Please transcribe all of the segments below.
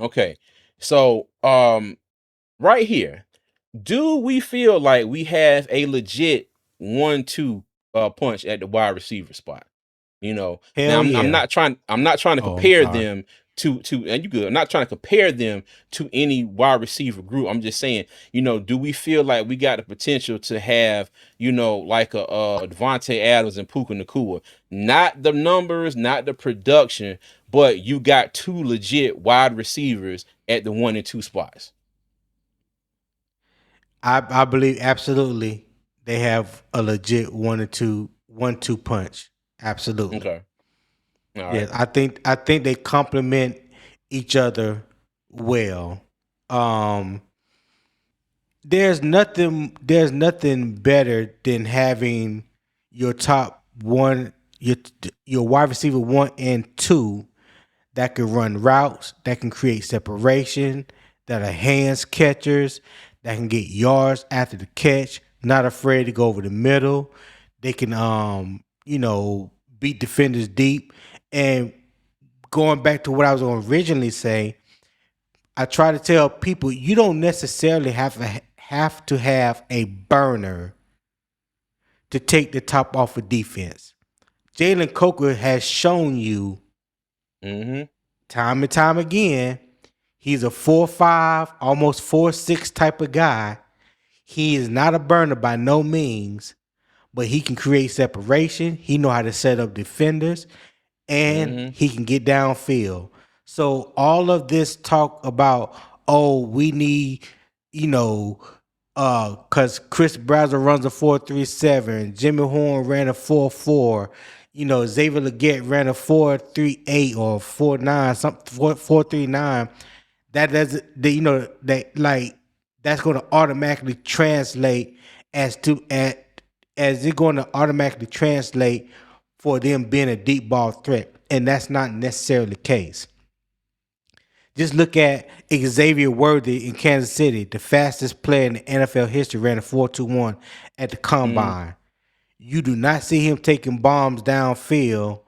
Okay. So, right here, do we feel like we have a legit 1-2 punch at the wide receiver spot? You know, now Hell I'm yeah. not trying to Oh, I'm compare sorry. them to and you good. I'm not trying to compare them to any wide receiver group. I'm just saying, do we feel like we got the potential to have, like a Devontae Adams and Puka Nakua? Not the numbers, not the production, but you got two legit wide receivers at the 1 and 2 spots. I believe absolutely they have a legit 1 or 2 1-2 punch. Absolutely. Okay. All Yeah, right. I think they complement each other well. Um there's nothing better than having your top one your wide receiver 1 and 2 that can run routes, that can create separation, that are hands catchers, that can get yards after the catch, not afraid to go over the middle. They can beat defenders deep. And going back to what I was going to originally say, I try to tell people you don't necessarily have to have a burner to take the top off of defense. Jalen Coker has shown you Mm-hmm. time and time again. He's a 4-5, almost 4-6 type of guy. He is not a burner by no means, but he can create separation. He know how to set up defenders, and Mm-hmm. he can get downfield. So all of this talk about, oh, we need, you know, cause Chris Brazel runs a 4.37, Jimmy Horn ran a 4.4, Xavier Legette ran a 4.38 or 4.9, something 4.39. That doesn't, that like that's going to automatically translate as it's going to automatically translate for them being a deep ball threat, and that's not necessarily the case. Just look at Xavier Worthy in Kansas City, the fastest player in the NFL history, ran a 4.21 at the Mm-hmm. combine. You do not see him taking bombs downfield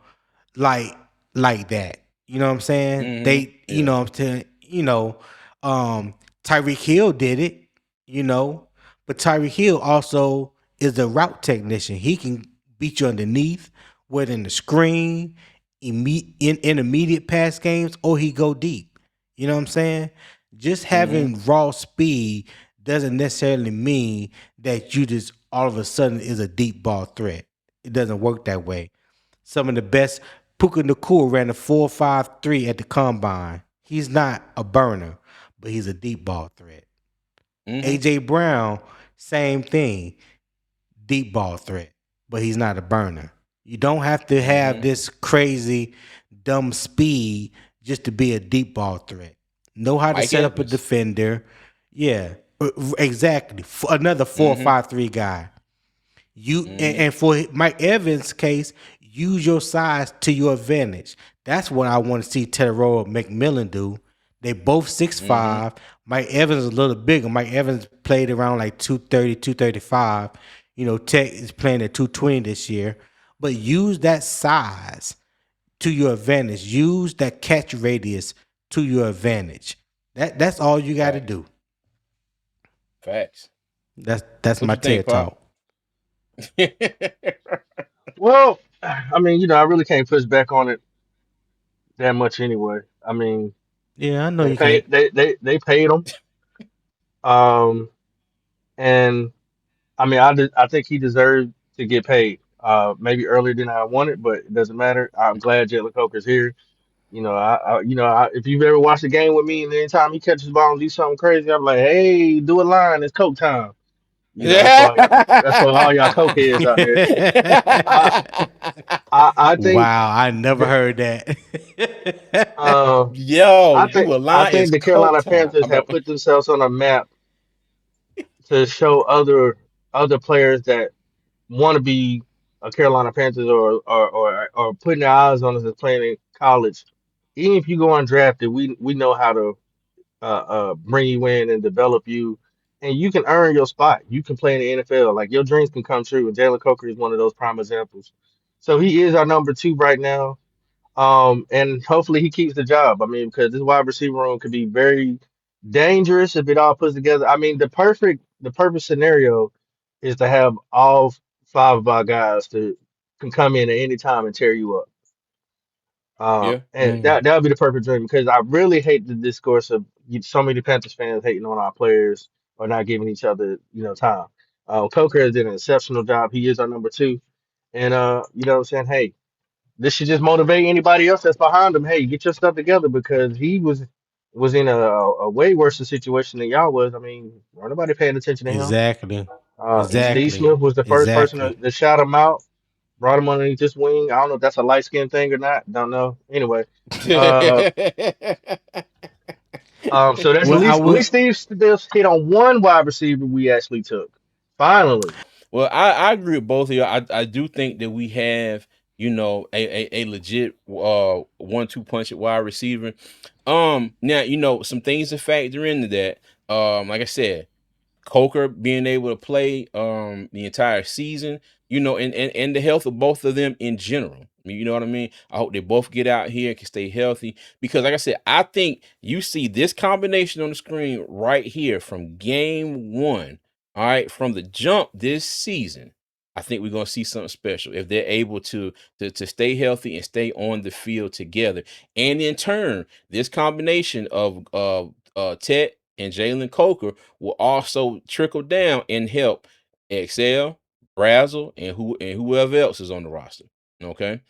like like that. You know what I'm saying? Mm-hmm. Yeah. I'm saying, Tyreek Hill did it, you know, but Tyreek Hill also is a route technician. He can beat you underneath, whether in the screen, in intermediate pass games, or he go deep. You know what I'm saying? Just Mm-hmm. having raw speed doesn't necessarily mean that you just all of a sudden is a deep ball threat. It doesn't work that way. Some of the best. Puka Nakua ran a 4.53 at the combine. He's not a burner, but he's a deep ball threat. Mm-hmm. AJ Brown, same thing, deep ball threat, but he's not a burner. You don't have to have Mm-hmm. this crazy, dumb speed just to be a deep ball threat. Know how to Mike set up a Evans. defender. Yeah, exactly. Another four Mm-hmm. five three guy. You and, Mm-hmm. and for Mike Evans' case, use your size to your advantage. That's what I want to see Terrell McMillan do. They both six Mm-hmm. five. Mike Evans is a little bigger. Mike Evans played around like 230, 235. Tech is playing at 220 this year. But use that size to your advantage. Use that catch radius to your advantage. That's all you got to Facts. do. Facts. That's What my you think, TED Pop? talk. Well, I mean, I really can't push back on it that much anyway. I mean, Yeah, I know they you can't. paid they paid him, um, and I mean, I think he deserved to get paid. Maybe earlier than I wanted, but it doesn't matter. I'm glad Jalen Coker's here. If you've ever watched a game with me, and anytime he catches the ball and do something crazy, I'm like, hey, do a line. It's Coke time. That's for all y'all Coke heads out there. I I think Wow, I never the heard that. uh Yo, I think do a I line is think the coke Carolina time. Panthers I'm not. have put themselves on a map to show other players that want to be a Carolina Panthers or putting their eyes on us as playing in college. Even if you go undrafted, we know how to bring you in and develop you, and you can earn your spot. You can play in the NFL. Like your dreams can come true. And Jalen Coker is one of those prime examples. So he is our number two right now. And hopefully he keeps the job. I mean, because this wide receiver room could be very dangerous if it all puts together. I mean, the perfect scenario is to have all five of our guys to can come in at any time and tear you up. Yeah. And Mm. that would be the perfect dream because I really hate the discourse of so many Panthers fans hating on our players or not giving each other, time. Coker has did an exceptional job. He is our number two, and you know what I'm saying. Hey, this should just motivate anybody else that's behind him. Hey, get your stuff together because he was in a way worse situation than y'all was. I mean, weren't nobody paying attention to him. Exactly. Steve Exactly. Smith was the first person Exactly. to shout him out, brought him underneath this wing. I don't know if that's a light skin thing or not. Don't know. Anyway, uh, so that's at Well, I least at would least Steve still hit on one wide receiver we actually took. Finally, Well, I agree with both of you. I do think that we have, a legit 1-2 punch at wide receiver. Now, some things to factor into that. Like I said, Coker being able to play the entire season, and the health of both of them in general. You know what I mean? I hope they both get out here and can stay healthy because, like I said, I think you see this combination on the screen right here from game one. All right, from the jump this season, I think we're gonna see something special if they're able to stay healthy and stay on the field together. And in turn, this combination of Tet and Jalen Coker will also trickle down and help Excel, Brazzle, and whoever else is on the roster. Okay.